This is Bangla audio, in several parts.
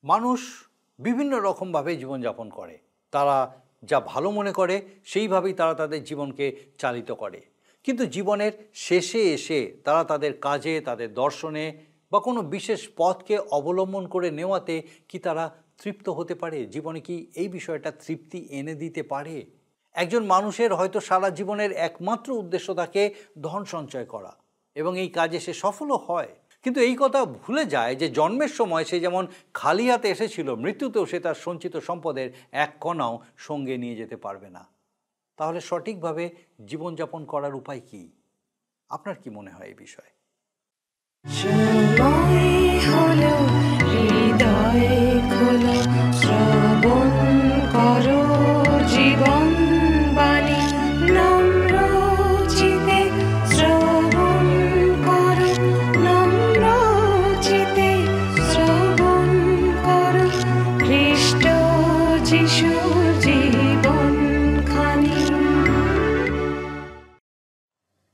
মানুষ বিভিন্ন রকমভাবে জীবনযাপন করে। তারা যা ভালো মনে করে সেইভাবেই তারা তাদের জীবনকে চালিত করে। কিন্তু জীবনের শেষে এসে তারা তাদের কাজে, তাদের দর্শনে বা কোনো বিশেষ পথকে অবলম্বন করে নেওয়াতে কি তারা তৃপ্ত হতে পারে? জীবনে কি এই বিষয়টা তৃপ্তি এনে দিতে পারে? একজন মানুষের হয়তো সারা জীবনের একমাত্র উদ্দেশ্য থাকে ধন সঞ্চয় করা, এবং এই কাজে সে সফলও হয়। কিন্তু এই কথা ভুলে যায় যে জন্মের সময় সে যেমন খালি হাতে এসেছিল, মৃত্যুতেও সে তার সঞ্চিত সম্পদের এক কণাও সঙ্গে নিয়ে যেতে পারবে না। তাহলে সঠিকভাবে জীবনযাপন করার উপায় কি? আপনার কি মনে হয় এই বিষয়ে?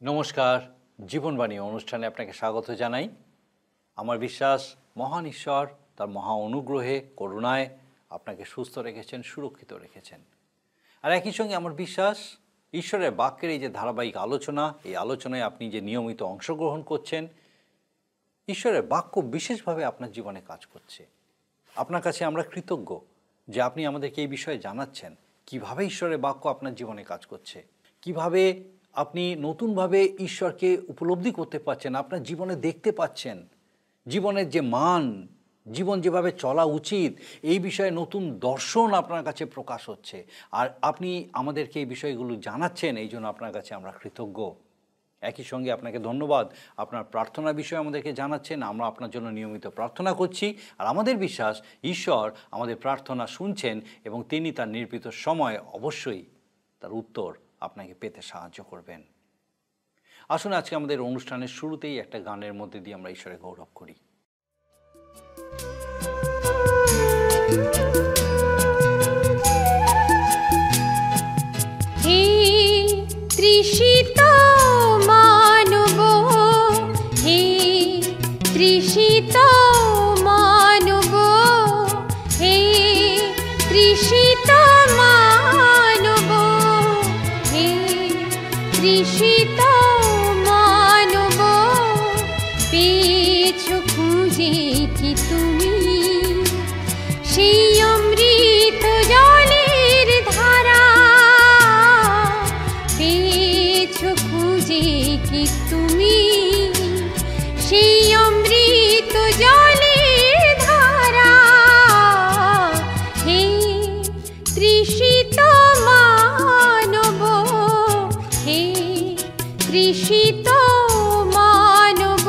নমস্কার, জীবনবাণী অনুষ্ঠানে আপনাকে স্বাগত জানাই। আমার বিশ্বাস মহান ঈশ্বর তার মহা অনুগ্রহে, করুণায় আপনাকে সুস্থ রেখেছেন, সুরক্ষিত রেখেছেন। আর একই সঙ্গে আমার বিশ্বাস ঈশ্বরের বাক্যের এই যে ধারাবাহিক আলোচনা, এই আলোচনায় আপনি যে নিয়মিত অংশগ্রহণ করছেন, ঈশ্বরের বাক্য বিশেষভাবে আপনার জীবনে কাজ করছে। আপনার কাছে আমরা কৃতজ্ঞ যে আপনি আমাদেরকে এই বিষয়ে জানাচ্ছেন কিভাবে ঈশ্বরের বাক্য আপনার জীবনে কাজ করছে, কিভাবে আপনি নতুনভাবে ঈশ্বরকে উপলব্ধি করতে পারছেন, আপনার জীবনে দেখতে পাচ্ছেন জীবনের যে মান, জীবন যেভাবে চলা উচিত, এই বিষয়ে নতুন দর্শন আপনার কাছে প্রকাশ হচ্ছে। আর আপনি আমাদেরকে এই বিষয়গুলো জানাচ্ছেন, এই জন্য আপনার কাছে আমরা কৃতজ্ঞ। একই সঙ্গে আপনাকে ধন্যবাদ, আপনার প্রার্থনার বিষয়ে আমাদেরকে জানাচ্ছেন। আমরা আপনার জন্য নিয়মিত প্রার্থনা করছি, আর আমাদের বিশ্বাস ঈশ্বর আমাদের প্রার্থনা শুনছেন এবং তিনি তার নির্ভীত সময় অবশ্যই তার উত্তর আপনাকে পেতে সাহায্য করবেন। আসুন আজকে আমাদের অনুষ্ঠানের শুরুতেই একটা গানের মধ্যে দিয়ে আমরা ঈশ্বরের গৌরব করি। হে তৃষিত মানব, হে তৃষিত মানব, হে তৃষিত মানব, হে তৃষিত মানব, পেয়েছো খুঁজে কি তুমি সেই অমৃত জলের ধারা, পেয়েছো খুঁজে কি তুমি সেই অমৃত জলের ধারা, হে তৃষিত মানব, হে তৃষিত মানব।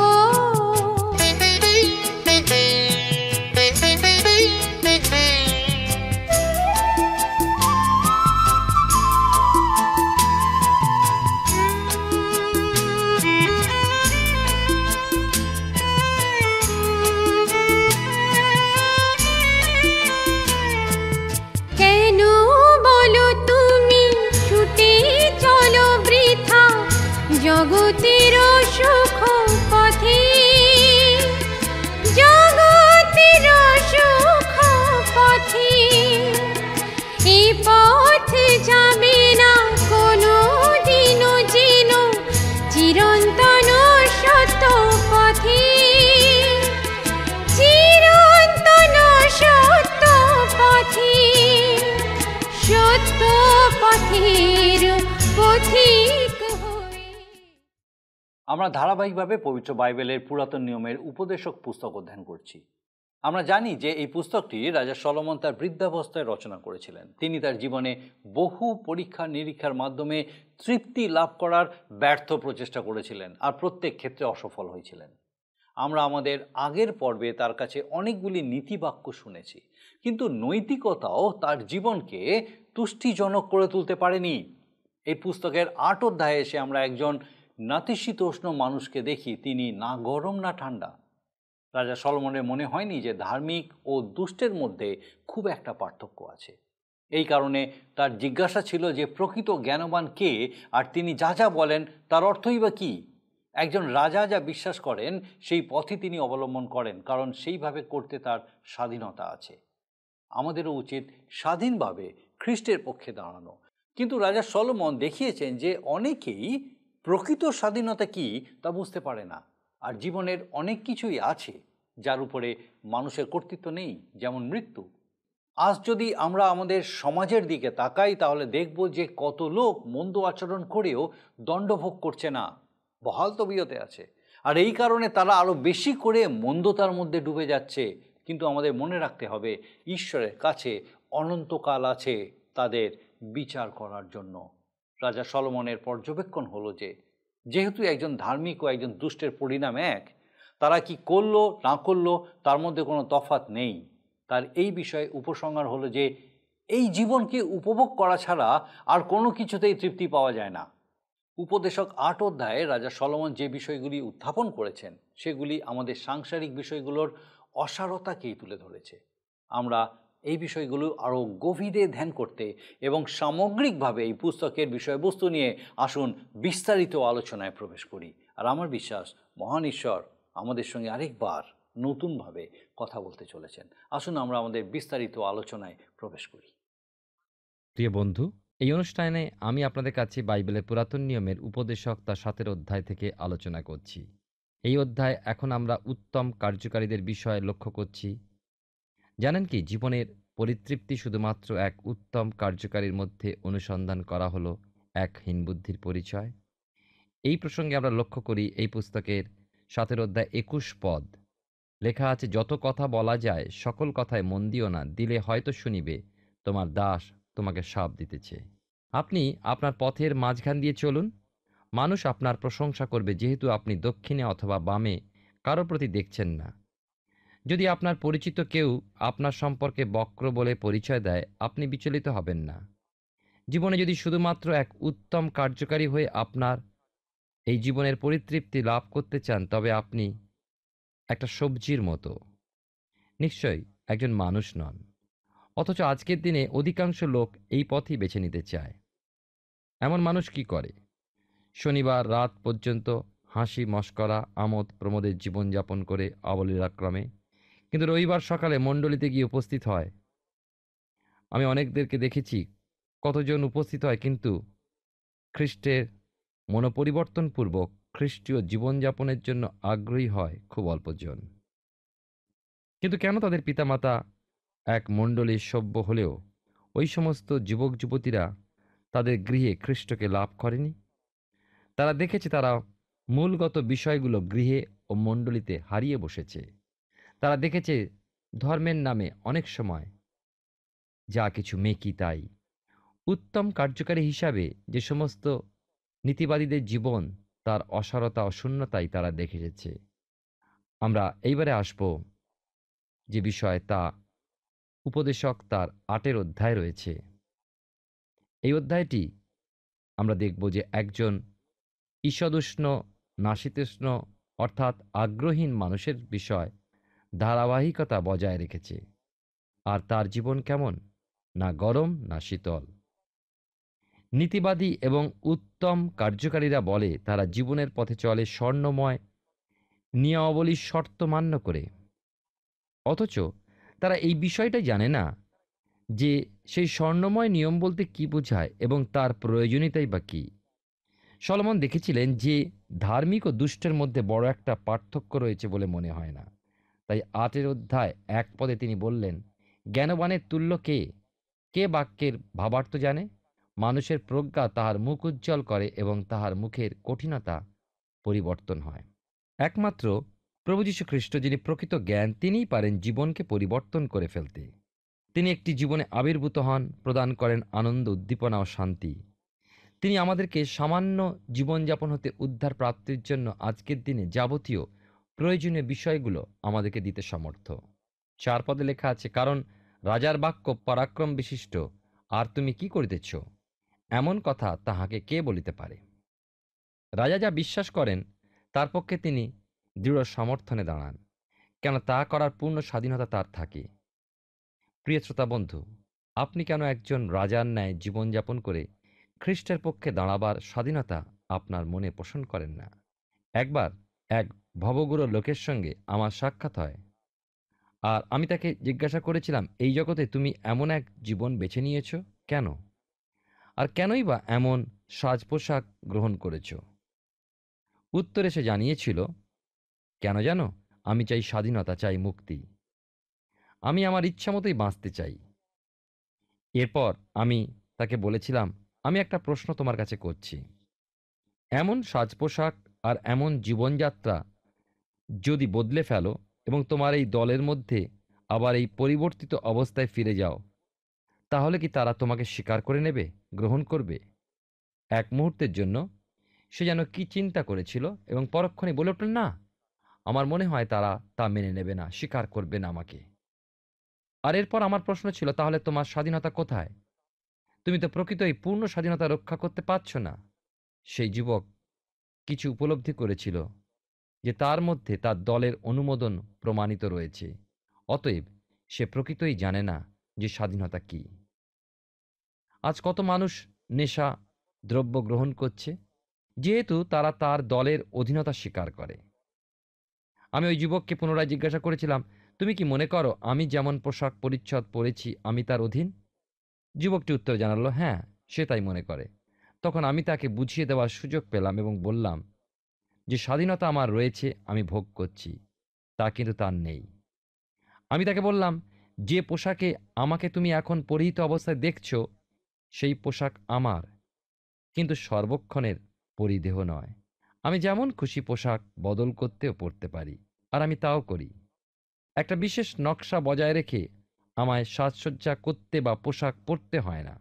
কেন বলো তুমি ছুটে চলো বৃথা জগতের সুখ পথে, জগতের সুখ পথে, এই পথ যাবে না কোনো দিনও যেন চিরন্তন সত্য পথে, চিরন্তন সত্য পথে, সত্য পথের পথিক হয়ে। আমরা ধারাবাহিকভাবে পবিত্র বাইবেলের পুরাতন নিয়মের উপদেশক পুস্তক অধ্যয়ন করছি। আমরা জানি যে এই পুস্তকটি রাজা সলোমন তার বৃদ্ধাবস্থায় রচনা করেছিলেন। তিনি তার জীবনে বহু পরীক্ষা নিরীক্ষার মাধ্যমে তৃপ্তি লাভ করার ব্যর্থ প্রচেষ্টা করেছিলেন, আর প্রত্যেক ক্ষেত্রে অসফল হয়েছিলেন। আমরা আমাদের আগের পর্বে তার কাছে অনেকগুলি নীতিবাক্য শুনেছি, কিন্তু নৈতিকতাও তার জীবনকে তুষ্টিজনক করে তুলতে পারেনি। এই পুস্তকের ৮ অধ্যায়ে এসে আমরা একজন নাতিশীতোষ্ণ মানুষকে দেখি, তিনি না গরম না ঠান্ডা। রাজা সলোমনের মনে হয়নি যে ধার্মিক ও দুষ্টের মধ্যে খুব একটা পার্থক্য আছে। এই কারণে তার জিজ্ঞাসা ছিল যে প্রকৃত জ্ঞানবান কে, আর তিনি যা যা বলেন তার অর্থই বা কী। একজন রাজা যা বিশ্বাস করেন সেই পথই তিনি অবলম্বন করেন, কারণ সেইভাবে করতে তার স্বাধীনতা আছে। আমাদেরও উচিত স্বাধীনভাবে খ্রিস্টের পক্ষে দাঁড়ানো। কিন্তু রাজা সলোমন দেখিয়েছেন যে অনেকেই প্রকৃত স্বাধীনতা কি তা বুঝতে পারে না, আর জীবনের অনেক কিছুই আছে যার উপরে মানুষের কর্তৃত্ব নেই, যেমন মৃত্যু। আজ যদি আমরা আমাদের সমাজের দিকে তাকাই তাহলে দেখব যে কত লোক মন্দ আচরণ করেও দণ্ডভোগ করছে না, বহাল তবিয়তে আছে। আর এই কারণে তারা আরও বেশি করে মন্দতার মধ্যে ডুবে যাচ্ছে। কিন্তু আমাদের মনে রাখতে হবে ঈশ্বরের কাছে অনন্তকাল আছে তাদের বিচার করার জন্য। রাজা সলোমনের পর্যবেক্ষণ হলো যে যেহেতু একজন ধার্মিক ও একজন দুষ্টের পরিণাম এক, তারা কি করলো না করলো তার মধ্যে কোনো তফাৎ নেই। তার এই বিষয়ে উপসংহার হলো যে এই জীবনকে উপভোগ করা ছাড়া আর কোনো কিছুতেই তৃপ্তি পাওয়া যায় না। উপদেশক ৮ অধ্যায়ে রাজা সলোমন যে বিষয়গুলি উত্থাপন করেছেন সেগুলি আমাদের সাংসারিক বিষয়গুলোর অসারতাকেই তুলে ধরেছে। আমরা এই বিষয়গুলো আরও গভীরে ধ্যান করতে এবং সামগ্রিকভাবে এই পুস্তকের বিষয়বস্তু নিয়ে আসুন বিস্তারিত আলোচনায় প্রবেশ করি। আর আমার বিশ্বাস মহান ঈশ্বর আমাদের সঙ্গে আরেকবার নতুনভাবে কথা বলতে চলেছেন। আসুন আমরা আমাদের বিস্তারিত আলোচনায় প্রবেশ করি। প্রিয় বন্ধু, এই অনুষ্ঠানে আমি আপনাদের কাছে বাইবেলের পুরাতন নিয়মের উপদেশক তার ৭ অধ্যায় থেকে আলোচনা করছি। এই অধ্যায় এখন আমরা উত্তম কার্যকারীদের বিষয়ে লক্ষ্য করছি। জানেন কি, জীবনের পরিতৃপ্তি শুধুমাত্র এক উত্তম কার্যকারীর মধ্যে অনুসন্ধান করা হলো এক হীনবুদ্ধির পরিচয়। এই প্রসঙ্গে আমরা লক্ষ্য করি এই পুস্তকের ৭ অধ্যায় ২১ পদ লেখা আছে, যত কথা বলা যায় সকল কথায় মন দিও না, দিলে হয়তো শুনিবে তোমার দাস তোমাকে শাপ দিতেছে। আপনি আপনার পথের মাঝখান দিয়ে চলুন, মানুষ আপনার প্রশংসা করবে, যেহেতু আপনি দক্ষিণে অথবা বামে কারো প্রতি দেখছেন না। যদি আপনার পরিচিত কেউ আপনার সম্পর্কে বক্র বলে পরিচয় দেয়, আপনি বিচলিত হবেন না। জীবনে যদি শুধুমাত্র এক উত্তম কার্যকারী হয়ে আপনার এই জীবনের পরিতৃপ্তি লাভ করতে চান, তবে আপনি একটা সবজির মতো, নিশ্চয়ই একজন মানুষ নন। অথচ আজকের দিনে অধিকাংশ লোক এই পথই বেছে নিতে চায়। এমন মানুষ কি করে? শনিবার রাত পর্যন্ত হাসি মশকরা আমোদ প্রমোদের জীবনযাপন করে অবলীলাক্রমে, কিন্তু রবিবার সকালে মণ্ডলীতে গিয়ে উপস্থিত হয়। আমি অনেকদেরকে দেখেছি, কতজন উপস্থিত হয় কিন্তু খ্রিস্টের মনোপরিবর্তনপূর্বক খ্রিস্টীয় জীবনযাপনের জন্য আগ্রহী হয় খুব অল্পজন। কিন্তু কেন তাদের পিতামাতা এক মণ্ডলীর সভ্য হলেও ওই সমস্ত যুবক যুবতীরা তাদের গৃহে খ্রিস্টকে লাভ করেনি? তারা দেখেছে তারা মূলগত বিষয়গুলো গৃহে ও মণ্ডলীতে হারিয়ে বসেছে। তারা দেখেছে ধর্মের নামে অনেক সময় যা কিছু মেকি তাই। উত্তম কার্যকারী হিসাবে যে সমস্ত নীতিবাদীদের জীবন, তার অসারতা ও শূন্যতাই তারা দেখে এসেছে। আমরা এইবারে আসব যে বিষয়, তা উপদেশক তার ৮ অধ্যায় রয়েছে। এই অধ্যায়টি আমরা দেখব যে একজন ঈষদুষ্ণ নাশীতৃষ্ণ অর্থাৎ আগ্রহীন মানুষের বিষয় ধারাবাহিকতা বজায় রেখেছে। আর তার জীবন কেমন? না গরম না শীতল। নীতিবাদী এবং উত্তম কার্যকারীরা বলে তারা জীবনের পথে চলে স্বর্ণময় নিয়মাবলীর শর্ত মান্য করে, অথচ তারা এই বিষয়টাই জানে না যে সেই স্বর্ণময় নিয়ম বলতে কি বোঝায় এবং তার প্রয়োজনীয়তাই বা কী। সলোমন দেখেছিলেন যে ধার্মিক ও দুষ্টের মধ্যে বড় একটা পার্থক্য রয়েছে বলে মনে হয় না। তাই ৮ অধ্যায় ১ পদে তিনি বললেন, জ্ঞানবানের তুল্য কে? কে বাক্যের ভাবার্থ জানে? মানুষের প্রজ্ঞা তাহার মুখ উজ্জ্বল করে এবং তাহার মুখের কঠিনতা পরিবর্তন হয়। একমাত্র প্রভু যীশু খ্রিস্ট, যিনি প্রকৃত জ্ঞান, তিনিই পারেন জীবনকে পরিবর্তন করে ফেলতে। তিনি একটি জীবনে আবির্ভূত হন, প্রদান করেন আনন্দ, উদ্দীপনা ও শান্তি। তিনি আমাদেরকে সামান্য জীবনযাপন হতে উদ্ধার প্রাপ্তির জন্য আজকের দিনে যাবতীয় প্রয়োজনীয় বিষয়গুলো আমাদেরকে দিতে সমর্থ। ৪ পদে লেখা আছে, কারণ রাজার বাক্য পরাক্রম বিশিষ্ট, আর তুমি কি করিতেছ? এমন কথা তাহাকে কে বলিতে পারে? রাজা যা বিশ্বাস করেন তার পক্ষে তিনি দৃঢ় সমর্থনে দাঁড়ান, কেন তা করার পূর্ণ স্বাধীনতা তার থাকে। প্রিয় শ্রোতা বন্ধু, আপনি কেন একজন রাজার ন্যায় জীবনযাপন করে খ্রিস্টের পক্ষে দাঁড়াবার স্বাধীনতা আপনার মনে পোষণ করেন না? একবার এক ভবগুরু লোকের সঙ্গে আমার সাক্ষাৎ হয়, আর আমি তাকে জিজ্ঞাসা করেছিলাম, এই জগতে তুমি এমন এক জীবন বেছে নিয়েছ কেন? আর কেনই বা এমন সাজ পোশাক গ্রহণ করেছ? উত্তরে সে জানিয়েছিল, কেন জানো, আমি চাই স্বাধীনতা, চাই মুক্তি। আমি আমার ইচ্ছা মতোই বাঁচতে চাই। এরপর আমি তাকে বলেছিলাম, আমি একটা প্রশ্ন তোমার কাছে করছি। এমন সাজ পোশাক আর এমন জীবনযাত্রা যদি বদলে ফেলো এবং তোমার এই দলের মধ্যে আবার এই পরিবর্তিত অবস্থায় ফিরে যাও, তাহলে কি তারা তোমাকে স্বীকার করে নেবে, গ্রহণ করবে? এক মুহূর্তের জন্য সে যেন কি চিন্তা করেছিল এবং পরক্ষণে বলে উঠল, না, আমার মনে হয় তারা তা মেনে নেবে না, স্বীকার করবে না আমাকে। আর এরপর আমার প্রশ্ন ছিল, তাহলে তোমার স্বাধীনতা কোথায়? তুমি তো প্রকৃতই পূর্ণ স্বাধীনতা রক্ষা করতে পারছো না। সেই যুবক কিছু উপলব্ধি করেছিল যে তার মধ্যে তার দলের অনুমোদন প্রমাণিত রয়েছে, অতএব সে প্রকৃতই জানে না যে স্বাধীনতা কি। আজ কত মানুষ নেশা দ্রব্য গ্রহণ করছে, যেহেতু তারা তার দলের অধীনতা স্বীকার করে। আমি ওই যুবককে পুনরায় জিজ্ঞাসা করেছিলাম, তুমি কি মনে করো আমি যেমন পোশাক পরিচ্ছদ পরেছি আমি তার অধীন? যুবকটি উত্তর জানালো, হ্যাঁ, সে তাই মনে করে। তখন আমি তাকে বুঝিয়ে দেওয়ার সুযোগ পেলাম এবং বললাম যে স্বাধীনতা আমার রয়েছে, আমি ভোগ করছি, তা কিন্তু তার নেই। আমি তাকে বললাম, যে পোশাকে আমাকে তুমি এখন পরিহিত অবস্থায় দেখছো, সেই পোশাক আমার, কিন্তু সর্বক্ষণের পরিধেয় নয়। আমি যেমন খুশি পোশাক বদল করতেও পরতে পারি, আর আমি তাও করি। একটা বিশেষ নকশা বজায় রেখে আমায় সাজসজ্জা করতে বা পোশাক পরতে হয় না।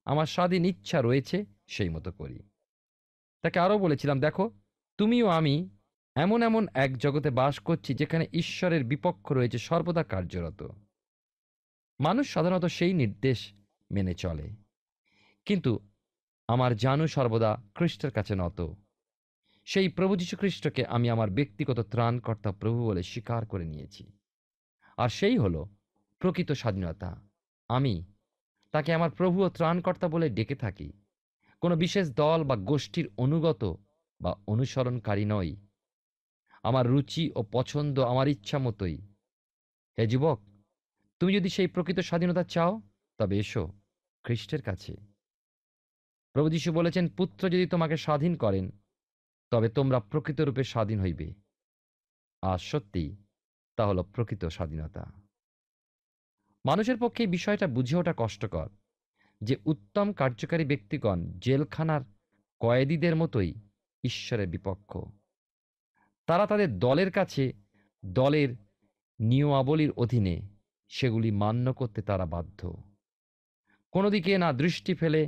আমার স্বাধীন ইচ্ছা রয়েছে, সেই মতো করি। তাকে আরও বলেছিলাম, দেখো, তুমিও আমি এমন এমন এক জগতে বাস করছি যেখানে ঈশ্বরের বিপক্ষ রয়েছে সর্বদা কার্যরত। মানুষ সাধারণত সেই নির্দেশ মেনে চলে, কিন্তু আমার জানু সর্বদা খ্রিস্টের কাছে নত। সেই প্রভু যীশু খ্রিস্টকে আমি আমার ব্যক্তিগত ত্রাণকর্তা প্রভু বলে স্বীকার করে নিয়েছি, আর সেই হলো প্রকৃত স্বাধীনতা। আমি তাকে আমার প্রভু ও ত্রাণকর্তা বলে ডেকে থাকি। কোনো বিশেষ দল বা গোষ্ঠীর অনুগত বা অনুসরণকারী নই। আমার রুচি ও পছন্দ আমার ইচ্ছা মতোই। হে যুবক, তুমি যদি সেই প্রকৃত স্বাধীনতা চাও, তবে এসো খ্রিস্টের কাছে। প্রভু যীশু বলেছেন, পুত্র যদি তোমাকে স্বাধীন করেন, তবে তোমরা প্রকৃতরূপে স্বাধীন হইবে। আর সত্যি তা হলো প্রকৃত স্বাধীনতা। মানুষের পক্ষে এই বিষয়টা বুঝে ওঠা কষ্টকর যে উত্তম কার্যকারী ব্যক্তিগণ জেলখানার কয়েদিদের মতোই ঈশ্বরের বিপক্ষ। তারা তাদের দলের কাছে দলের নিয়মাবলীর অধীনে সেগুলি মান্য করতে তারা বাধ্য। কোনো দিকে না দৃষ্টি ফেলে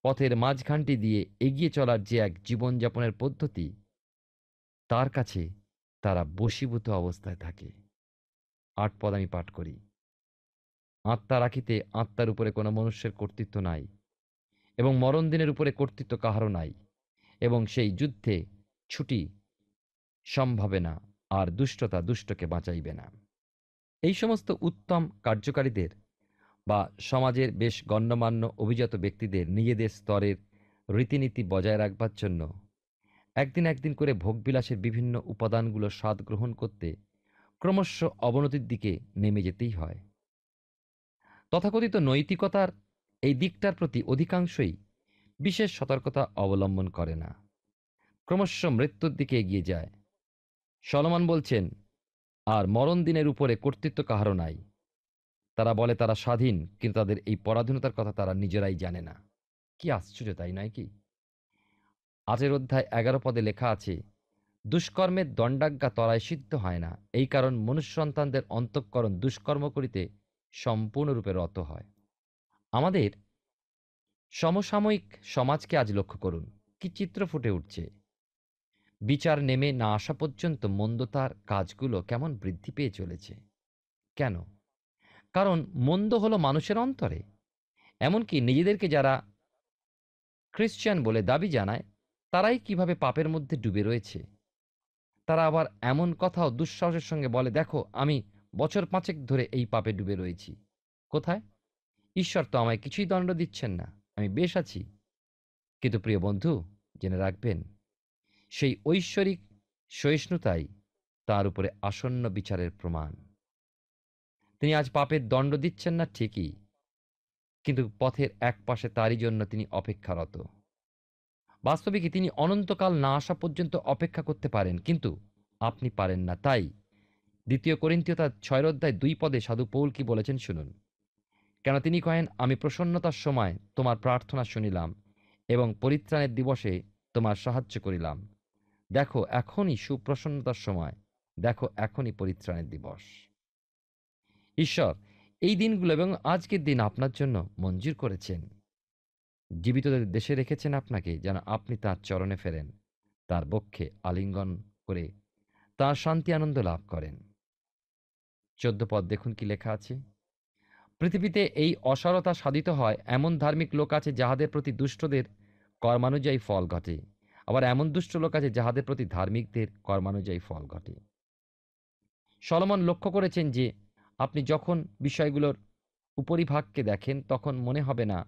পথের মাঝখানটি দিয়ে এগিয়ে চলার যে এক জীবনযাপনের পদ্ধতি, তার কাছে তারা বশীভূত অবস্থায় থাকে। ৮ পদ আমি পাঠ করি। আত্মা রাখিতে আত্মার উপরে কোনো মনুষ্যের কর্তৃত্ব নাই, এবং মরণ দিনের উপরে কর্তৃত্ব কাহারও নাই, এবং সেই যুদ্ধে ছুটি সম্ভবে না, আর দুষ্টতা দুষ্টকে বাঁচাইবে না। এই সমস্ত উত্তম কার্যকারীদের বা সমাজের বেশ গণ্যমান্য অভিজাত ব্যক্তিদের নিজেদের স্তরের রীতিনীতি বজায় রাখবার জন্য একদিন একদিন করে ভোগবিলাসের বিভিন্ন উপাদানগুলো স্বাদ গ্রহণ করতে ক্রমশ অবনতির দিকে নেমে যেতেই হয়। তথাকথিত নৈতিকতার এই দিকটার প্রতি অধিকাংশই বিশেষ সতর্কতা অবলম্বন করে না, ক্রমশ মৃত্যুর দিকে এগিয়ে যায়। সলোমন বলছেন, আর মরণ দিনের উপরে কর্তৃত্ব কাহারও নাই। তারা বলে তারা স্বাধীন, কিন্তু তাদের এই পরাধীনতার কথা তারা নিজেরাই জানে না। কি আশ্চর্য, তাই নয় কি? 8 অধ্যায় 11 পদে লেখা আছে, দুষ্কর্মের দণ্ডাজ্ঞা তরায় সিদ্ধ হয় না, এই কারণ মনুষ্য সন্তানদের অন্তঃকরণ দুষ্কর্ম করিতে সম্পূর্ণরূপে রত হয়। আমাদের সমসাময়িক সমাজকে আজ লক্ষ্য করুন, কি চিত্র ফুটে উঠছে। বিচার নেমে না আসা পর্যন্ত মন্দতার কাজগুলো কেমন বৃদ্ধি পেয়ে চলেছে। কেন? কারণ মন্দ হলো মানুষের অন্তরে। এমনকি নিজেদেরকে যারা খ্রিস্টান বলে দাবি জানায়, তারাই কিভাবে পাপের মধ্যে ডুবে রয়েছে। তারা আবার এমন কথাও দুঃসাহসের সঙ্গে বলে, দেখো, আমি বছর 5 ধরে এই পাপে ডুবে রয়েছি। কোথায়? ঈশ্বর তো আমায় কিছুই দণ্ড দিচ্ছেন না, আমি বেশ আছি। কিন্তু প্রিয় বন্ধু, জেনে রাখবেন, সেই ঐশ্বরিক সহিষ্ণুতাই তার উপরে আসন্ন বিচারের প্রমাণ। তিনি আজ পাপের দণ্ড দিচ্ছেন না ঠিকই, কিন্তু পথের এক পাশে তারই জন্য তিনি অপেক্ষারত। বাস্তবে কি তিনি অনন্তকাল না আসা পর্যন্ত অপেক্ষা করতে পারেন, কিন্তু আপনি পারেন না। তাই ২ করিন্থীয় তার ৬ অধ্যায় ২ পদে সাধু পৌল কি বলেছেন শুনুন। কেন তিনি কহেন, আমি প্রসন্নতার সময় তোমার প্রার্থনা শুনিলাম এবং পরিত্রাণের দিবসে তোমার সাহায্য করিলাম। দেখো এখনই সুপ্রসন্নতার সময়, দেখো এখনই পরিত্রাণের দিবস। ঈশ্বর এই দিনগুলো এবং আজকের দিন আপনার জন্য মঞ্জুর করেছেন। জীবিতদের দেশে রেখেছেন আপনাকে, যেন আপনি তাঁর চরণে ফেরেন, তার বক্ষে আলিঙ্গন করে তাঁর শান্তি আনন্দ লাভ করেন। ১৪ পদ দেখুন কি লেখা আছে। পৃথিবীতে এই অসারতা সাধিত হয়, এমন ধার্মিক লোক আছে যাহাদের প্রতি দুষ্টদের কর্মানুযায়ী ফল ঘটে, আবার এমন দুষ্ট লোক আছে যাহাদের প্রতি ধার্মিকদের কর্মানুযায়ী ফল ঘটে। সলোমন লক্ষ্য করেছেন যে আপনি যখন বিষয়গুলোর উপরিভাগকে দেখেন, তখন মনে হবে না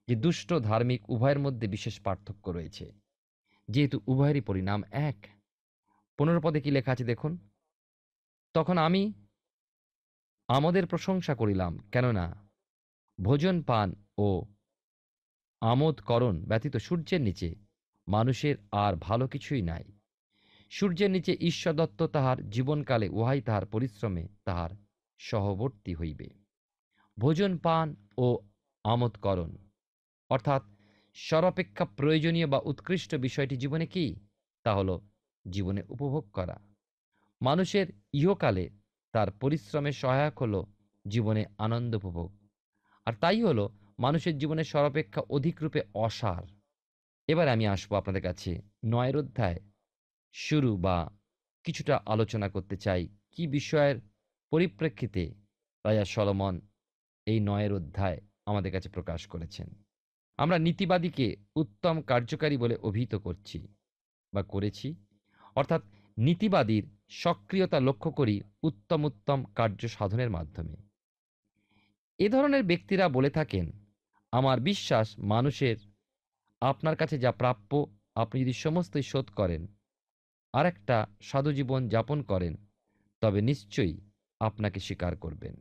যে দুষ্ট ধার্মিক উভয়ের মধ্যে বিশেষ পার্থক্য রয়েছে, যেহেতু উভয়েরই পরিণাম এক। ১৫ পদে কি লেখা আছে দেখুন। তখন আমি আমাদের প্রশংসা করিলাম, কেননা ভোজন পান ও আমোদকরণ ব্যতীত সূর্যের নিচে মানুষের আর ভালো কিছুই নাই। সূর্যের নিচে ঈশ্বরদত্ত তাহার জীবনকালে উহাই তাহার পরিশ্রমে তাহার সহবর্তী হইবে। ভোজন পান ও আমোদকরণ অর্থাৎ সর্বাপেক্ষা প্রয়োজনীয় বা উৎকৃষ্ট বিষয়টি জীবনে কি? তা হল জীবনে উপভোগ করা। মানুষের ইহকালে তার পরিশ্রমের সহায়ক হল জীবনে আনন্দ উপভোগ, আর তাই হল মানুষের জীবনে সর্বাপেক্ষা অধিক রূপে অসার। এবার আমি আসবো আপনাদের কাছে ৯ অধ্যায় শুরু বা কিছুটা আলোচনা করতে চাই কি বিষয়ের পরিপ্রেক্ষিতে রাজা সলোমন এই ৯ অধ্যায় আমাদের কাছে প্রকাশ করেছেন। আমরা নীতিবাদীকে উত্তম কার্যকারী বলে অভিহিত করছি বা করেছি, অর্থাৎ নীতিবাদীর সক্রিয়তা লক্ষ্য করি উত্তম উত্তম কার্য সাধনের মাধ্যমে। এ ধরনের ব্যক্তিরা বলে থাকেন, আমার বিশ্বাস মানুষের আপনার কাছে যা প্রাপ্য আপনি যদি সমস্তই শোধ করেন আর একটা সাধু জীবন যাপন করেন, তবে নিশ্চয়ই আপনাকে স্বীকার করবেন।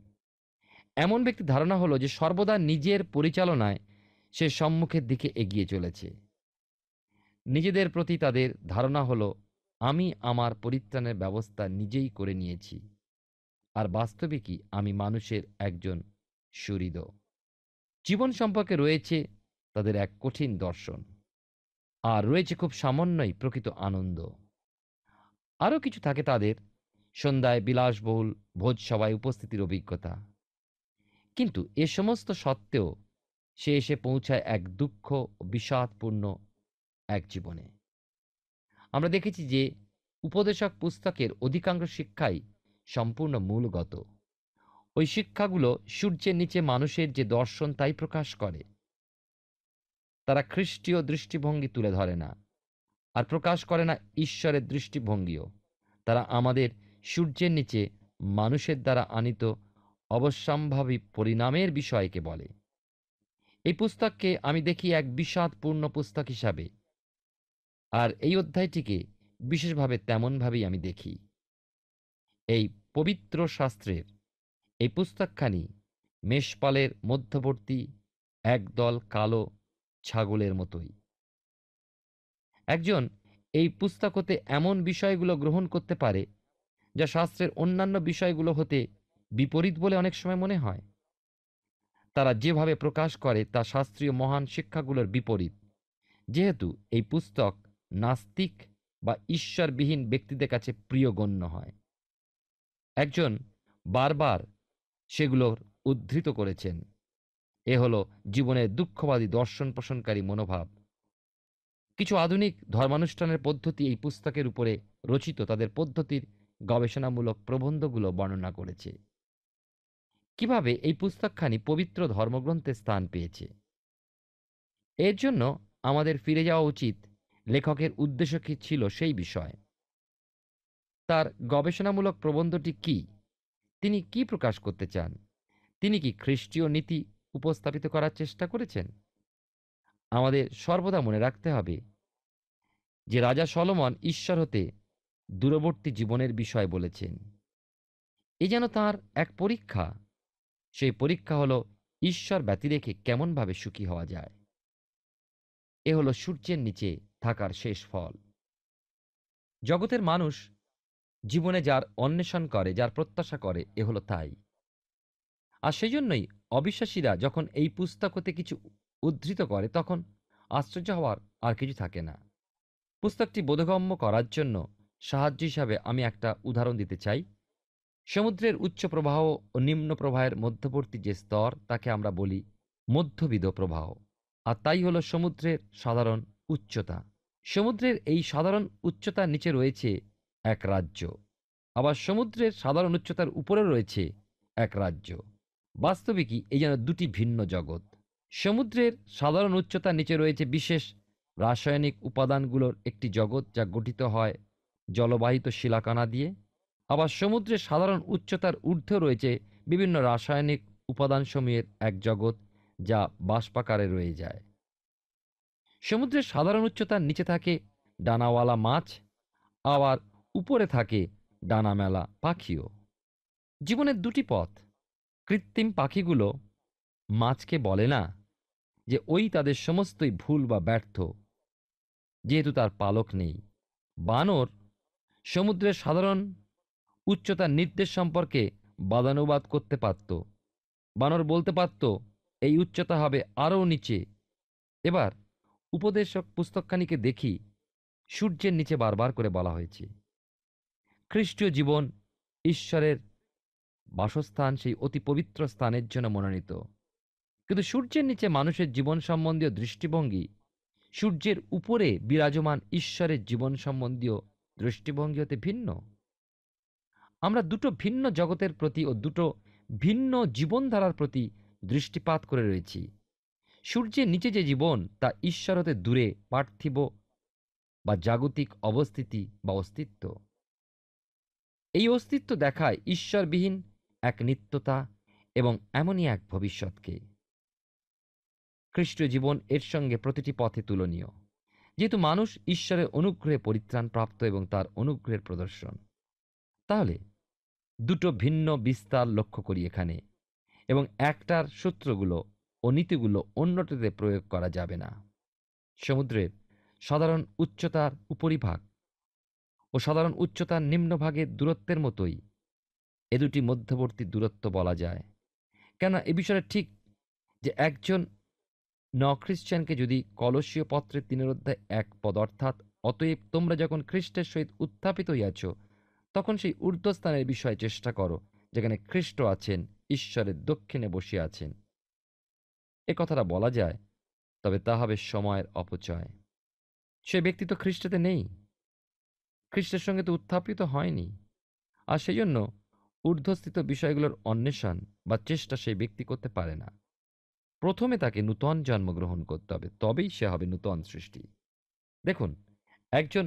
এমন ব্যক্তি ধারণা হলো যে সর্বদা নিজের পরিচালনায় সে সম্মুখের দিকে এগিয়ে চলেছে। নিজেদের প্রতি তাদের ধারণা হলো, আমি আমার পরিত্রাণের ব্যবস্থা নিজেই করে নিয়েছি, আর বাস্তবে কি আমি মানুষের একজন সুহৃদ। জীবন সম্পর্কে রয়েছে তাদের এক কঠিন দর্শন, আর রয়েছে খুব সামান্যই প্রকৃত আনন্দ। আরও কিছু থাকে তাদের সন্ধ্যায় বিলাসবহুল ভোজসভায় উপস্থিতির অভিজ্ঞতা, কিন্তু এ সমস্ত সত্ত্বেও সে এসে পৌঁছায় এক দুঃখ ও বিষাদপূর্ণ এক জীবনে। আমরা দেখেছি যে উপদেশক পুস্তকের অধিকাংশ শিক্ষাই সম্পূর্ণ মূলগত। ওই শিক্ষাগুলো সূর্যের নিচে মানুষের যে দর্শন তাই প্রকাশ করে। তারা খ্রিস্টীয় দৃষ্টিভঙ্গি তুলে ধরে না, আর প্রকাশ করে না ঈশ্বরের দৃষ্টিভঙ্গিও। তারা আমাদের সূর্যের নিচে মানুষের দ্বারা আনিত অবশ্যম্ভাবী পরিণামের বিষয়কে বলে। এই পুস্তককে আমি দেখি এক বিষাদপূর্ণ পুস্তক হিসাবে, আর এই অধ্যায়টিকে বিশেষভাবে তেমনভাবেই আমি দেখি। এই পবিত্র শাস্ত্রের এই পুস্তকখানি মেষপালের মধ্যবর্তী একদল কালো ছাগলের মতোই। একজন এই পুস্তক হতে এমন বিষয়গুলো গ্রহণ করতে পারে যা শাস্ত্রের অন্যান্য বিষয়গুলো হতে বিপরীত বলে অনেক সময় মনে হয়। তারা যেভাবে প্রকাশ করে তা শাস্ত্রীয় মহান শিক্ষাগুলোর বিপরীত, যেহেতু এই পুস্তক নাস্তিক বা ঈশ্বরবিহীন ব্যক্তিদের কাছে প্রিয় গণ্য হয়। একজন বারবার সেগুলোর উদ্ধৃত করেছেন। এ হলো জীবনের দুঃখবাদী দর্শন পোষণকারী মনোভাব। কিছু আধুনিক ধর্মানুষ্ঠানের পদ্ধতি এই পুস্তকের উপরে রচিত তাদের পদ্ধতির গবেষণামূলক প্রবন্ধগুলো বর্ণনা করেছে। কিভাবে এই পুস্তকখানি পবিত্র ধর্মগ্রন্থে স্থান পেয়েছে, এর জন্য আমাদের ফিরে যাওয়া উচিত লেখকের উদ্দেশ্য কী ছিল সেই বিষয়ে। তার গবেষণামূলক প্রবন্ধটি কি? তিনি কি প্রকাশ করতে চান? তিনি কি খ্রিস্টীয় নীতি উপস্থাপিত করার চেষ্টা করেছেন? আমাদের সর্বদা মনে রাখতে হবে যে রাজা সলোমন ঈশ্বর হতে দূরবর্তী জীবনের বিষয় বলেছেন। এ যেন তাঁর এক পরীক্ষা। সেই পরীক্ষা হলো ঈশ্বর ব্যতি রেখে কেমনভাবে সুখী হওয়া যায়। এ হলো সূর্যের নিচে থাকার শেষ ফল। জগতের মানুষ জীবনে যার অন্বেষণ করে, যার প্রত্যাশা করে, এ হলো তাই। আর সেই জন্যই অবিশ্বাসীরা যখন এই পুস্তক হতে কিছু উদ্ধৃত করে, তখন আশ্চর্য হওয়ার আর কিছু থাকে না। পুস্তকটি বোধগম্য করার জন্য সাহায্য হিসাবে আমি একটা উদাহরণ দিতে চাই। সমুদ্রের উচ্চ প্রবাহ ও নিম্ন প্রবাহের মধ্যবর্তী যে স্তর, তাকে আমরা বলি মধ্যবিদ প্রবাহ। আর তাই হলো সমুদ্রের সাধারণ উচ্চতা। সমুদ্রের এই সাধারণ উচ্চতার নিচে রয়েছে এক রাজ্য, আবার সমুদ্রের সাধারণ উচ্চতার উপরে রয়েছে এক রাজ্য। বাস্তবিকই এই যেন দুটি ভিন্ন জগৎ। সমুদ্রের সাধারণ উচ্চতার নিচে রয়েছে বিশেষ রাসায়নিক উপাদানগুলোর একটি জগৎ, যা গঠিত হয় জলবাহিত শিলাকণা দিয়ে। আবার সমুদ্রের সাধারণ উচ্চতার ঊর্ধ্বে রয়েছে বিভিন্ন রাসায়নিক উপাদানসমূহের এক জগৎ, যা বাষ্পাকারে রয়ে যায়। সমুদ্রের সাধারণ উচ্চতার নিচে থাকে ডানাওয়ালা মাছ, আবার উপরে থাকে ডানা মেলা পাখিও। জীবনের দুটি পথ। কৃত্রিম পাখিগুলো মাছকে বলে না যে ওই তাদের সমস্তই ভুল বা ব্যর্থ, যেহেতু তার পালক নেই। বানর সমুদ্রের সাধারণ উচ্চতার নির্দেশ সম্পর্কে বাদানুবাদ করতে পারত। বানর বলতে পারত এই উচ্চতা হবে আরও নিচে। এবার উপদেশক পুস্তকখানিকে দেখি, সূর্যের নিচে বারবার করে বলা হয়েছে। খ্রিস্টীয় জীবন ঈশ্বরের বাসস্থান, সেই অতি পবিত্র স্থানের জন্য মনোনীত। কিন্তু সূর্যের নিচে মানুষের জীবন সম্বন্ধীয় দৃষ্টিভঙ্গি সূর্যের উপরে বিরাজমান ঈশ্বরের জীবন সম্বন্ধীয় দৃষ্টিভঙ্গি হতে ভিন্ন। আমরা দুটো ভিন্ন জগতের প্রতি ও দুটো ভিন্ন জীবনধারার প্রতি দৃষ্টিপাত করে রয়েছি। সূর্যের নিচে যে জীবন, তা ঈশ্বর হতে দূরে পার্থিব বা জাগতিক অবস্থিতি বা অস্তিত্ব। এই অস্তিত্ব দেখায় ঈশ্বরবিহীন এক নিত্যতা এবং এমনই এক ভবিষ্যৎকে। খ্রিস্টীয় জীবন এর সঙ্গে প্রতিটি পথে তুলনীয়, যেহেতু মানুষ ঈশ্বরের অনুগ্রহে পরিত্রাণ প্রাপ্ত এবং তার অনুগ্রহের প্রদর্শন। তাহলে দুটো ভিন্ন বিস্তার লক্ষ্য করি এখানে, এবং একটার সূত্রগুলো ও নীতিগুলো অন্যটিতে প্রয়োগ করা যাবে না। সমুদ্রের সাধারণ উচ্চতার উপরিভাগ ও সাধারণ উচ্চতার নিম্নভাগের দূরত্বের মতোই এ দুটি মধ্যবর্তী দূরত্ব বলা যায়। কেন এ বিষয়টা ঠিক যে একজন খ্রিস্টানকে যদি কলসীয় পত্রের 3 অধ্যায় 1 পদ, অর্থাৎ অতএব তোমরা যখন খ্রিস্টের সহিত উত্থাপিত হইয়াছ, তখন সেই ঊর্ধ্বস্থানের বিষয়ে চেষ্টা করো, যেখানে খ্রিস্ট আছেন, ঈশ্বরের দক্ষিণে বসিয়া আছেন। এ কথাটা বলা যায়, তবে তা হবে সময়ের অপচয়। সে ব্যক্তি তো খ্রিস্টতে নেই, খ্রিস্টের সঙ্গে তো উত্থাপিত হয়নি। আর সেই জন্য ঊর্ধ্বস্থিত বিষয়গুলোর অন্বেষণ বা চেষ্টা সেই ব্যক্তি করতে পারে না। প্রথমে তাকে নূতন জন্মগ্রহণ করতে হবে, তবেই সে হবে নূতন সৃষ্টি। দেখুন, একজন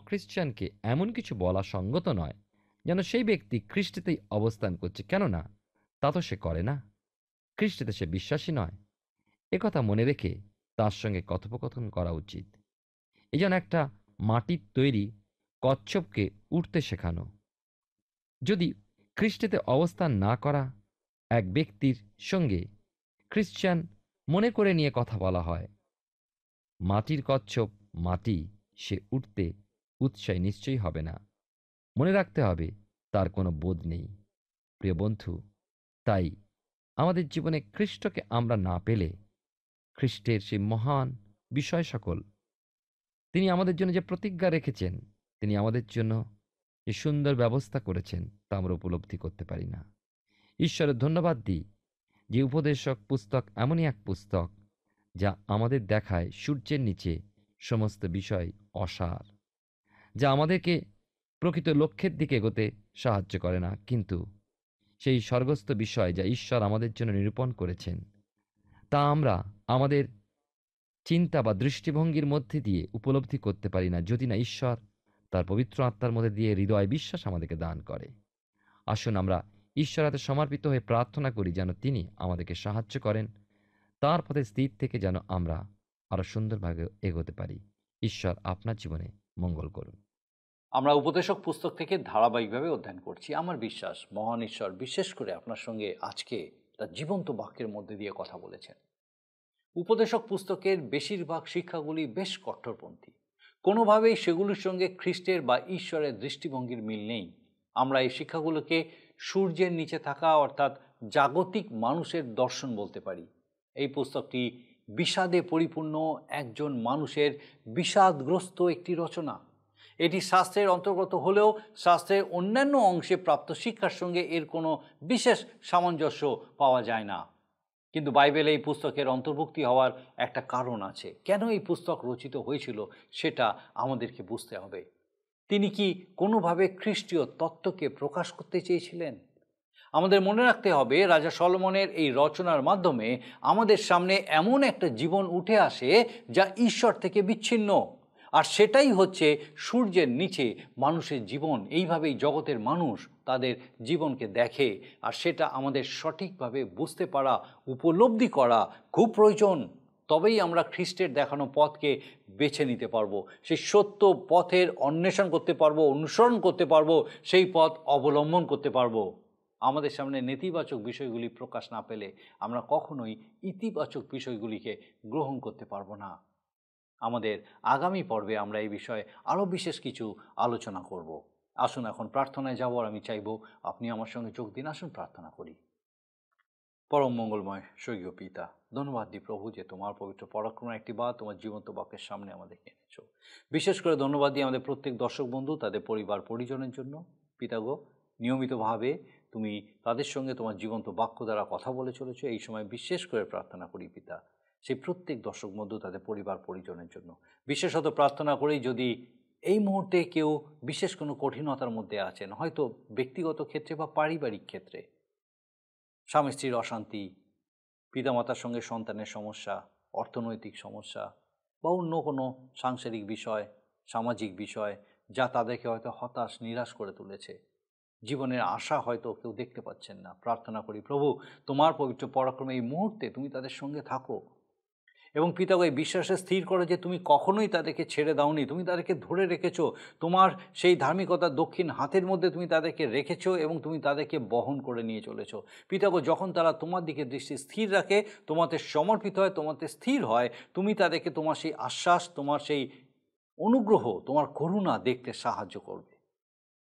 খ্রিস্টানকে এমন কিছু বলা সঙ্গত নয় যেন সেই ব্যক্তি খ্রিস্টেতেই অবস্থান করছে, কেননা তা তো সে করে না। খ্রিস্টেতে সে বিশ্বাসী নয়। একথা মনে রেখে তার সঙ্গে কথোপকথন করা উচিত। এই যেন একটা মাটির তৈরি কচ্ছপকে উঠতে শেখানো। যদি খ্রিস্টেতে অবস্থান না করা এক ব্যক্তির সঙ্গে খ্রিস্টান মনে করে নিয়ে কথা বলা হয়, মাটির কচ্ছপ মাটি, সে উঠতে উৎসাহী নিশ্চয়ই হবে না। মনে রাখতে হবে তার কোনো বোধ নেই। প্রিয় বন্ধু, তাই আমাদের জীবনে খ্রিস্টকে আমরা না পেলে খ্রিস্টের সেই মহান বিষয় সকল, তিনি আমাদের জন্য যে প্রতিজ্ঞা রেখেছেন, তিনি আমাদের জন্য যে সুন্দর ব্যবস্থা করেছেন, তা আমরা উপলব্ধি করতে পারি না। ঈশ্বরের ধন্যবাদ দিই যে উপদেশক পুস্তক এমনই এক পুস্তক যা আমাদের দেখায় সূর্যের নিচে সমস্ত বিষয় অসার, যা আমাদেরকে প্রকৃত লক্ষ্যের দিকে এগোতে সাহায্য করে না, কিন্তু সেই স্বর্গস্থ বিষয় যা ঈশ্বর আমাদের জন্য নিরূপণ করেছেন, তা আমরা আমাদের চিন্তা বা দৃষ্টিভঙ্গির মধ্যে দিয়ে উপলব্ধি করতে পারি না, যদি না ঈশ্বর তার পবিত্র আত্মার মধ্যে দিয়ে হৃদয় বিশ্বাস আমাদেরকে দান করে। আসুন আমরা ঈশ্বর হাতে সমর্পিত হয়ে প্রার্থনা করি যেন তিনি আমাদেরকে সাহায্য করেন, তার পথে স্থির থেকে যেন আমরা আরো সুন্দরভাবে এগোতে পারি। ঈশ্বর আপনার জীবনে মঙ্গল করুন। আমরা উপদেশক পুস্তক থেকে ধারাবাহিকভাবে অধ্যয়ন করছি। আমার বিশ্বাস মহান ঈশ্বর বিশেষ করে আপনার সঙ্গে আজকে তার জীবন্ত বাক্যের মধ্যে দিয়ে কথা বলেছেন। উপদেশক পুস্তকের বেশিরভাগ শিক্ষাগুলি বেশ কট্টরপন্থী, কোনোভাবেই সেগুলির সঙ্গে খ্রিস্টের বা ঈশ্বরের দৃষ্টিভঙ্গির মিল নেই। আমরা এই শিক্ষাগুলোকে সূর্যের নিচে থাকা অর্থাৎ জাগতিক মানুষের দর্শন বলতে পারি। এই পুস্তকটি বিষাদে পরিপূর্ণ একজন মানুষের বিষাদগ্রস্ত একটি রচনা। এটি শাস্ত্রের অন্তর্গত হলেও শাস্ত্রের অন্যান্য অংশে প্রাপ্ত শিক্ষার সঙ্গে এর কোনো বিশেষ সামঞ্জস্য পাওয়া যায় না। কিন্তু বাইবেলে এই পুস্তকের অন্তর্ভুক্তি হওয়ার একটা কারণ আছে। কেন এই পুস্তক রচিত হয়েছিল সেটা আমাদেরকে বুঝতে হবে। তিনি কি কোনোভাবে খ্রিস্টীয় তত্ত্বকে প্রকাশ করতে চেয়েছিলেন? আমাদের মনে রাখতে হবে রাজা সলোমনের এই রচনার মাধ্যমে আমাদের সামনে এমন একটা জীবন উঠে আসে যা ঈশ্বর থেকে বিচ্ছিন্ন, আর সেটাই হচ্ছে সূর্যের নিচে মানুষের জীবন। এইভাবেই জগতের মানুষ তাদের জীবনকে দেখে, আর সেটা আমাদের সঠিকভাবে বুঝতে পারা, উপলব্ধি করা খুব প্রয়োজন। তবেই আমরা খ্রিস্টের দেখানো পথকে বেছে নিতে পারবো, সেই সত্য পথের অন্বেষণ করতে পারবো, অনুসরণ করতে পারবো, সেই পথ অবলম্বন করতে পারবো। আমাদের সামনে নেতিবাচক বিষয়গুলি প্রকাশ না পেলে আমরা কখনোই ইতিবাচক বিষয়গুলিকে গ্রহণ করতে পারবো না। আমাদের আগামী পর্বে আমরা এই বিষয়ে আরও বিশেষ কিছু আলোচনা করব। আসুন এখন প্রার্থনায় যাব, আর আমি চাইব আপনি আমার সঙ্গে যোগ দিন। আসুন প্রার্থনা করি। পরম মঙ্গলময় স্বর্গীয় পিতা, ধন্যবাদ দিই প্রভু যে তোমার পবিত্র পরাক্রমের একটি বাত তোমার জীবন্ত বাক্যের সামনে আমাদেরকে এনেছ। বিশেষ করে ধন্যবাদ দিই আমাদের প্রত্যেক দর্শক বন্ধু, তাদের পরিবার পরিজনের জন্য। পিতাগো, নিয়মিতভাবে তুমি তাদের সঙ্গে তোমার জীবন্ত বাক্য দ্বারা কথা বলে চলেছ। এই সময় বিশেষ করে প্রার্থনা করি পিতা, সেই প্রত্যেক দর্শক বন্ধু তাদের পরিবার পরিজনের জন্য। বিশেষত প্রার্থনা করি যদি এই মুহূর্তে কেউ বিশেষ কোনো কঠিনতার মধ্যে আছেন, হয়তো ব্যক্তিগত ক্ষেত্রে বা পারিবারিক ক্ষেত্রে, স্বামী স্ত্রীর অশান্তি, পিতামাতার সঙ্গে সন্তানের সমস্যা, অর্থনৈতিক সমস্যা বা অন্য কোনো সাংসারিক বিষয়, সামাজিক বিষয় যা তাদেরকে হয়তো হতাশ নিরাশ করে তুলেছে, জীবনের আশা হয়তো কেউ দেখতে পাচ্ছেন না, প্রার্থনা করি প্রভু তোমার পবিত্র পরাক্রমে এই মুহূর্তে তুমি তাদের সঙ্গে থাকো এবং পিতাগো এই বিশ্বাসে স্থির করো যে তুমি কখনোই তাদেরকে ছেড়ে দাওনি, তুমি তাদেরকে ধরে রেখেছো, তোমার সেই ধার্মিকতার দক্ষিণ হাতের মধ্যে তুমি তাদেরকে রেখেছো এবং তুমি তাদেরকে বহন করে নিয়ে চলেছো। পিতাগো, যখন তারা তোমার দিকে দৃষ্টি স্থির রাখে, তোমাতে সমর্পিত হয়, তোমাতে স্থির হয়, তুমি তাদেরকে তোমার সেই আশ্বাস, তোমার সেই অনুগ্রহ, তোমার করুণা দেখতে সাহায্য করবে।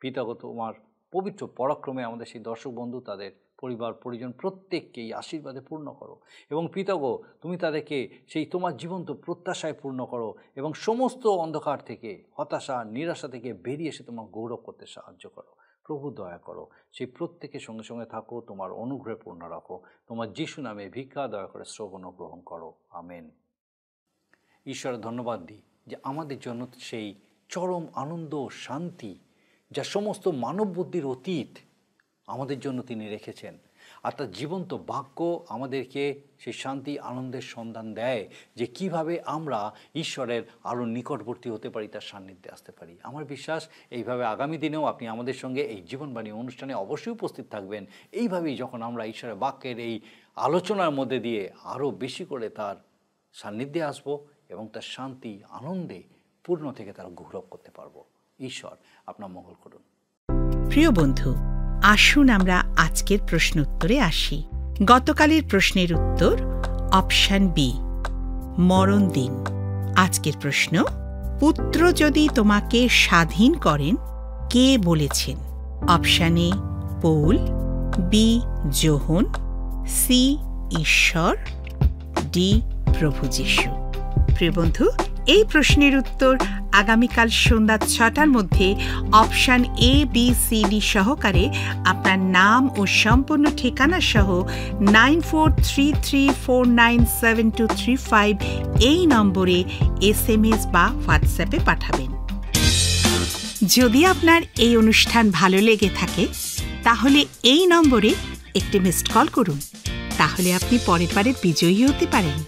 পিতাগো, তোমার পবিত্র পরাক্রমে আমাদের সেই দর্শক বন্ধু, তাদের পরিবার পরিজন প্রত্যেককেই আশীর্বাদে পূর্ণ করো এবং পিতাগো তুমি তাদেরকে সেই তোমার জীবন্ত প্রত্যাশায় পূর্ণ করো এবং সমস্ত অন্ধকার থেকে, হতাশা নিরাশা থেকে বেরিয়ে এসে তোমার গৌরব করতে সাহায্য করো। প্রভু দয়া করো, সেই প্রত্যেকের সঙ্গে সঙ্গে থাকো, তোমার অনুগ্রহে পূর্ণ রাখো। তোমার যিশু নামে ভিক্ষা দয়া করে শ্রবণ গ্রহণ করো, আমেন। ঈশ্বরের ধন্যবাদ দিই যে আমাদের জন্য সেই চরম আনন্দ শান্তি যা সমস্ত মানব বুদ্ধির অতীত আমাদের জন্য তিনি রেখেছেন, আর তার জীবন্ত বাক্য আমাদেরকে সেই শান্তি আনন্দের সন্ধান দেয় যে কিভাবে আমরা ঈশ্বরের আরও নিকটবর্তী হতে পারি, তার সান্নিধ্যে আসতে পারি। আমার বিশ্বাস এইভাবে আগামী দিনেও আপনি আমাদের সঙ্গে এই জীবনবাণী অনুষ্ঠানে অবশ্যই উপস্থিত থাকবেন। এইভাবেই যখন আমরা ঈশ্বরের বাক্যের এই আলোচনার মধ্যে দিয়ে আরও বেশি করে তার সান্নিধ্যে আসব এবং তার শান্তি আনন্দে পূর্ণ থেকে তার গৌরব করতে পারবো। ঈশ্বর আপনার মঙ্গল করুন। প্রিয় বন্ধু, আসুন আমরা আজকের প্রশ্ন উত্তরে আসি। গতকালের প্রশ্নের উত্তর অপশন বি, মরণ দিন। আজকের প্রশ্ন, পুত্র যদি তোমাকে স্বাধীন করেন কে বলেছেন? Option A Paul, B Johan, C ঈশ্বর, ডি প্রভু যীশু। প্রিয় বন্ধু, এই প্রশ্নের উত্তর আগামীকাল সন্ধ্যা 6টার মধ্যে option A B C D সহকারে আপনার নাম ও সম্পূর্ণ ঠিকানা সহ 9433497235 এই নম্বরে SMS বা হোয়াটসঅ্যাপে পাঠাবেন। যদি আপনার এই অনুষ্ঠান ভালো লেগে থাকে তাহলে এই নম্বরে একটি মিসড কল করুন, তাহলে আপনি পরের বারে বিজয়ী হতে পারেন।